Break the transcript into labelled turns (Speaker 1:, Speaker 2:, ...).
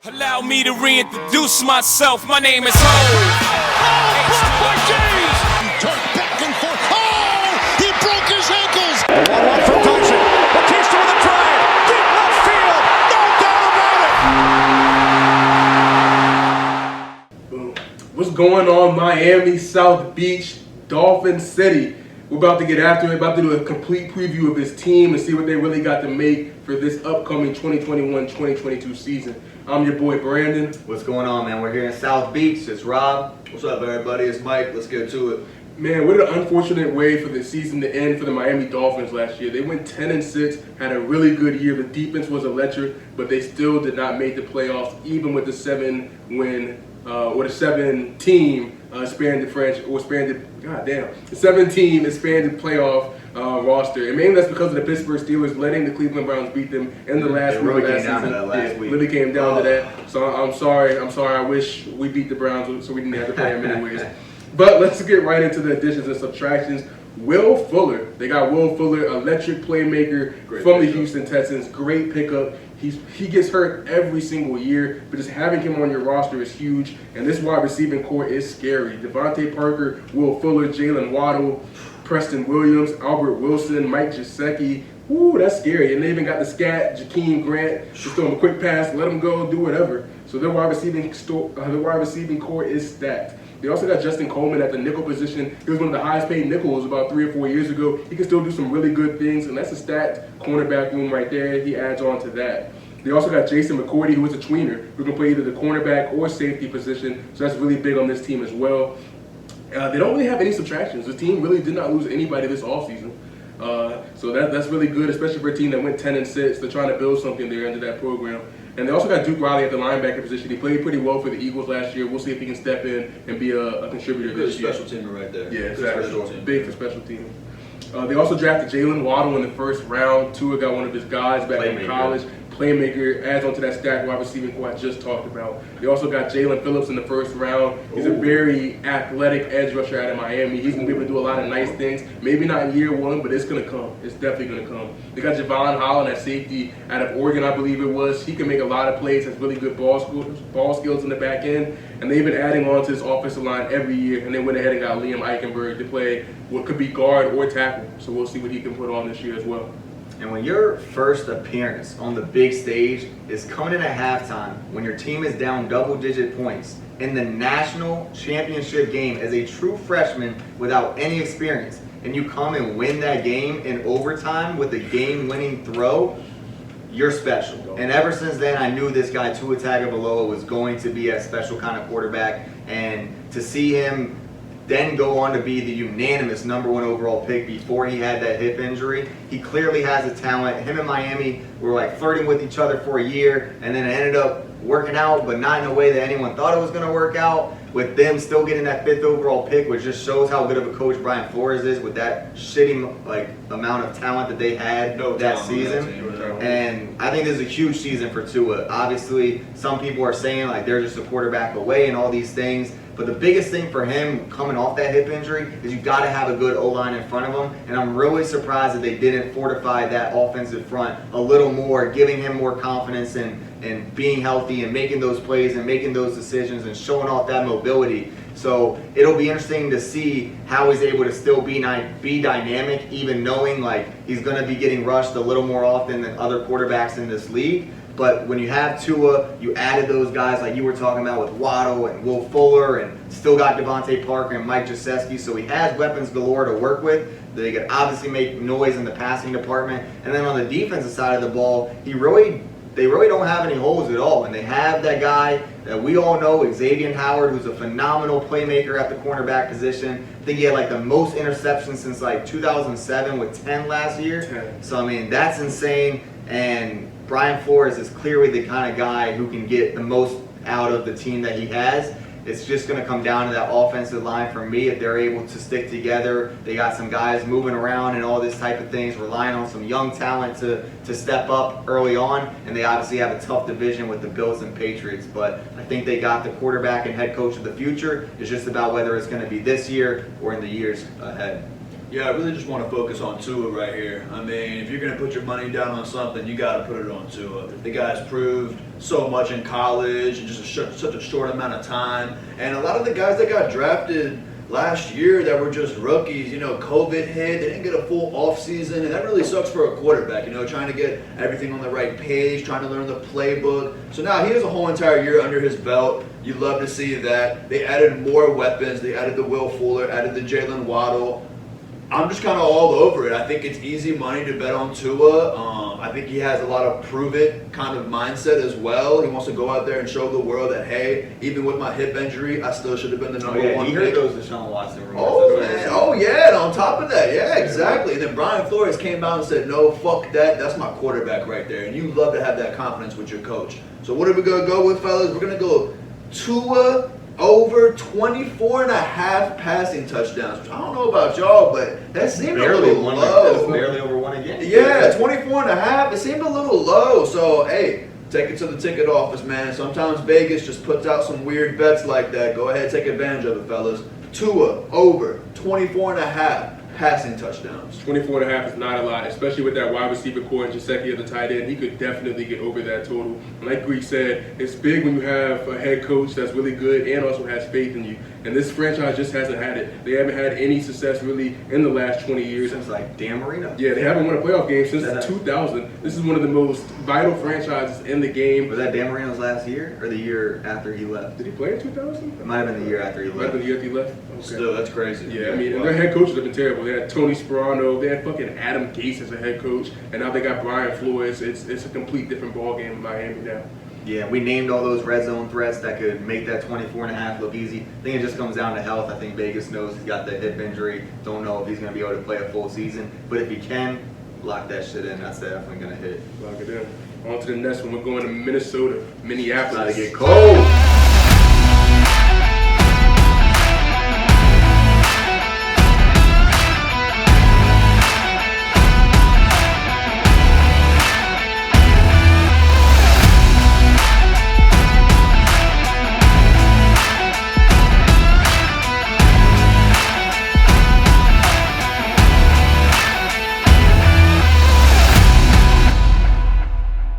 Speaker 1: Allow me to reintroduce myself. My name is Ho.
Speaker 2: Turned back and forth. Oh! He broke his ankles.
Speaker 3: 1-1 for Tyson. Batista with a drive. Deep left field. No doubt about it.
Speaker 4: What's going on, Miami, South Beach, Dolphin City? We're about to get after it, about to do a complete preview of this team and see what they really got to make for this upcoming 2021-2022 season. I'm your boy, Brandon.
Speaker 5: What's going on, man? We're here in South Beach. It's Rob. What's up, everybody? It's Mike. Let's get to it.
Speaker 4: Man, what an unfortunate way for the season to end for the Miami Dolphins last year. They went 10-6, had a really good year. The defense was electric, but they still did not make the playoffs, even with the 7-team expanded the 7-team expanded playoff roster. And mainly that's because of the Pittsburgh Steelers letting the Cleveland Browns beat them in the last week of last season. Really came down to that. So I'm sorry. I wish we beat the Browns so we didn't have to play them anyways. But let's get right into the additions and subtractions. Will Fuller. They got Will Fuller, electric playmaker from the Houston Texans. Great pickup. He gets hurt every single year, but just having him on your roster is huge. And this wide receiving core is scary. Devontae Parker, Will Fuller, Jalen Waddle, Preston Williams, Albert Wilson, Mike Gesicki. Ooh, that's scary. And they even got the scat, Jakeem Grant. Just throw him a quick pass, let him go, do whatever. So their wide receiving core is stacked. They also got Justin Coleman at the nickel position. He was one of the highest paid nickels about 3 or 4 years ago. He can still do some really good things, and that's a stacked cornerback room right there. He adds on to that. They also got Jason McCourty, who is a tweener, who can play either the cornerback or safety position, so that's really big on this team as well. They don't really have any subtractions. The team really did not lose anybody this offseason. So that's really good, especially for a team that went 10-6. They're trying to build something there into that program. And they also got Duke Riley at the linebacker position. He played pretty well for the Eagles last year. We'll see if he can step in and be a contributor this year.
Speaker 5: Special teamer right there.
Speaker 4: Yeah, exactly. Big for special teams. They also drafted Jalen Waddle in the first round. Tua got one of his guys back in college. Playmaker, adds onto that stacked wide receiving core I just talked about. They also got Jalen Phillips in the first round. He's a very athletic edge rusher out of Miami. He's going to be able to do a lot of nice things. Maybe not in year one, but it's going to come. It's definitely going to come. They got Javon Holland at safety out of Oregon, I believe it was. He can make a lot of plays, has really good ball skills in the back end. And they've been adding on to this offensive line every year. And they went ahead and got Liam Eichenberg to play what could be guard or tackle. So we'll see what he can put on this year as well.
Speaker 5: And when your first appearance on the big stage is coming in at halftime, when your team is down double-digit points in the national championship game as a true freshman without any experience, and you come and win that game in overtime with a game-winning throw, you're special. And ever since then, I knew this guy, Tua Tagovailoa, was going to be a special kind of quarterback. And to see him then go on to be the unanimous #1 overall pick before he had that hip injury. He clearly has a talent. Him and Miami were like flirting with each other for a year, and then it ended up working out, but not in a way that anyone thought it was going to work out, with them still getting that 5th overall pick, which just shows how good of a coach Brian Flores is with that shitty amount of talent that they had that season. And I think this is a huge season for Tua. Obviously, some people are saying like they're just a quarterback away and all these things. But the biggest thing for him coming off that hip injury is you got to have a good O-line in front of him. And I'm really surprised that they didn't fortify that offensive front a little more, giving him more confidence in being healthy and making those plays and making those decisions and showing off that mobility. So it'll be interesting to see how he's able to still be dynamic, even knowing like he's going to be getting rushed a little more often than other quarterbacks in this league. But when you have Tua, you added those guys like you were talking about with Waddle and Will Fuller, and still got Devontae Parker and Mike Gesicki. So he has weapons galore to work with. They could obviously make noise in the passing department. And then on the defensive side of the ball, they really don't have any holes at all. And they have that guy that we all know, Xavier Howard, who's a phenomenal playmaker at the cornerback position. I think he had like the most interceptions since like 2007 with 10 last year. So I mean, that's insane. And Brian Flores is clearly the kind of guy who can get the most out of the team that he has. It's just going to come down to that offensive line for me. If they're able to stick together, they got some guys moving around and all this type of things, relying on some young talent to step up early on. And they obviously have a tough division with the Bills and Patriots. But I think they got the quarterback and head coach of the future. It's just about whether it's going to be this year or in the years ahead.
Speaker 6: Yeah, I really just want to focus on Tua right here. I mean, if you're going to put your money down on something, you got to put it on Tua. The guy's proved so much in college in just such a short amount of time. And a lot of the guys that got drafted last year that were just rookies, COVID hit, they didn't get a full offseason, and that really sucks for a quarterback, trying to get everything on the right page, trying to learn the playbook. So now he has a whole entire year under his belt. You love to see that. They added more weapons. They added the Will Fuller, added the Jalen Waddle. I'm just kind of all over it. I think it's easy money to bet on Tua. I think he has a lot of prove-it kind of mindset as well. He wants to go out there and show the world that, hey, even with my hip injury, I still should have been the number one pick.
Speaker 5: You heard those Deshaun Watson rumors.
Speaker 6: Oh, man. Oh, yeah. And on top of that, yeah, exactly. And then Brian Flores came out and said, no, fuck that. That's my quarterback right there. And you love to have that confidence with your coach. So what are we going to go with, fellas? We're going to go Tua over 24 and a half passing touchdowns. I don't know about y'all, but that seemed a little low.
Speaker 5: That's barely over one again.
Speaker 6: Yeah, 24 and a half. It seemed a little low. So, hey, take it to the ticket office, man. Sometimes Vegas just puts out some weird bets like that. Go ahead, take advantage of it, fellas. Tua over 24 and a half passing touchdowns.
Speaker 4: 24 and a half is not a lot, especially with that wide receiver core and Gesicki at the tight end. He could definitely get over that total. And like Greek said, it's big when you have a head coach that's really good and also has faith in you. And this franchise just hasn't had it. They haven't had any success really in the last 20 years.
Speaker 5: Since like Dan Marino.
Speaker 4: Yeah, they haven't won a playoff game since 2000. This is one of the most vital franchises in the game.
Speaker 5: Was that Dan Marino's last year or the year after he left?
Speaker 4: Did he play in 2000?
Speaker 5: It might have been the year after he left.
Speaker 4: Might have been the year after he left? Okay.
Speaker 6: Still, that's crazy.
Speaker 4: Yeah, I mean, and their head coaches have been terrible. They had Tony Sparano, they had fucking Adam Gase as a head coach, and now they got Brian Flores. It's a complete different ballgame in Miami now.
Speaker 5: Yeah, we named all those red zone threats that could make that 24 and a half look easy. I think it just comes down to health. I think Vegas knows he's got that hip injury. Don't know if he's going to be able to play a full season. But if he can, lock that shit in. That's definitely going to hit.
Speaker 4: Lock it in. On to the next one. We're going to Minnesota, Minneapolis.
Speaker 5: It's about to get cold.